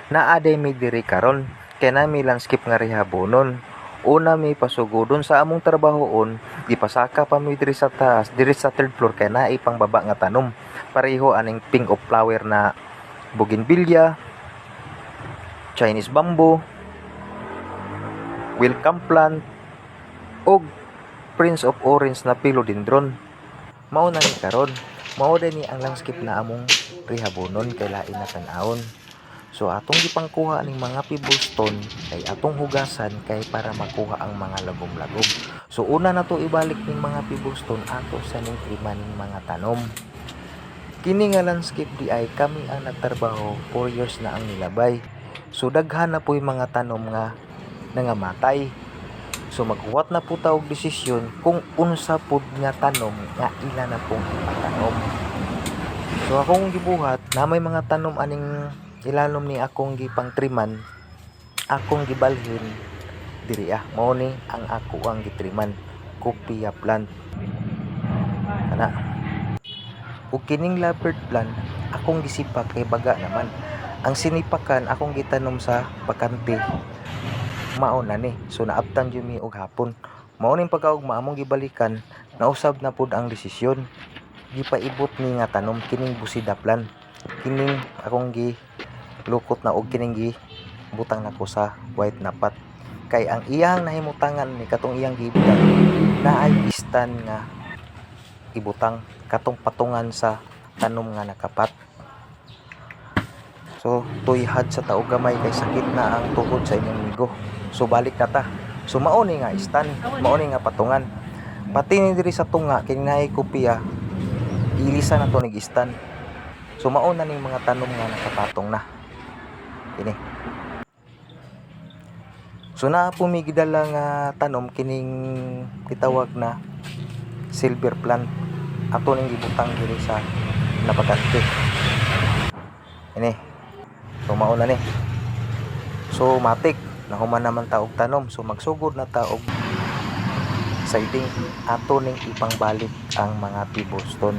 Naa day mi diri karon kay nami landscape nga rehabonon. Una mi pasugudon sa among trabahoon, gipasaka pa mi diri sa taas, diri sa third floor kay naay pang baba nga tanom. Pareho aning pink of flower na bougainvillea, Chinese bamboo, welcome plant, ug Prince of Orange na philodendron. Mao na ni karon, mao din ni ang landscape na among rehabonon kay lain na tan-awon. So atong gipangkuha ning mga pebblestone kay atong hugasan kay para makuha ang mga lagom-lagom. So una na to ibalik ning mga pebblestone ato sa ning triman ning mga tanom. Kini nga landscape di ay kami ang nagtrabaho 4 years na ang nilabay. So daghan na po'y mga tanom nga nangamatay. So maghuwat na po ta og desisyon kung unsa pud nga tanom nga ila na pong ipatanom. So akong gibuhat na may mga tanom aning ilanom ni akong gipangtriman, akong gibalhin diri mao ni ang ako ang gitriman, coffea plant. Ana. Ug kining lovebird plant akong gisipak kay baga naman. Ang sinipakan akong gitanom sa bakante. Mao na ni. So naabtan jud mi og hapon. Mao ning pagkaugma among gibalikan, nausab na pud ang desisyon. Gipaibot ni nga tanom kining busida plant. Kining akong lukot na og kining butang nako sa white na pot kay ang iyang nahimutangan ni katong iyang gibutang naay istan nga ibutang katong patungan sa tanom nga nakapat. So tuyhad sa taog gamay kay sakit na ang tuhod sa inyong migo. So balik na ta. So mao ni nga istan, mao ni nga patungan. Pati ni diri sa tunga kay naay kopya ilisa na to nig istan. So mao na ning mga tanom nga nakapatong na. Kini. So naa pumigidala nga tanom kining gitawag na silver plant. Ato ning gibutang diri sa napakante. Ini. So mao na ni. So matik nahuman naman ta og tanom. So magsugod na ta og siding. Ato ning ipangbalik ang mga pebblestone.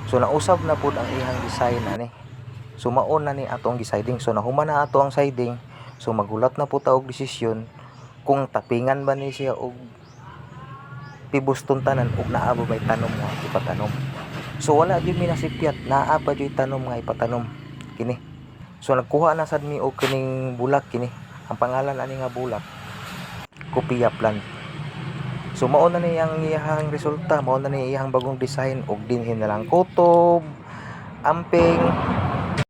So nausab na pud ang ihang design ani. So maon na ni atong gisiding. So nahuman na ato ang siding. So magulat na po ta og desisyon kung tapingan ba ni siya og pebblestone tanan ug naa ba bay tanom nga ipatanom. So wala gyud mi nasipyat, naa pa gyud tanom nga ipatanom kini. So nagkuha na sad mi og kining bulak kini. Ang pangalan ani nga bulak, coffea plant. So mao na ni ang iyang resulta, mao na ni iyang bagong design og dinhi na lang kutob, amping,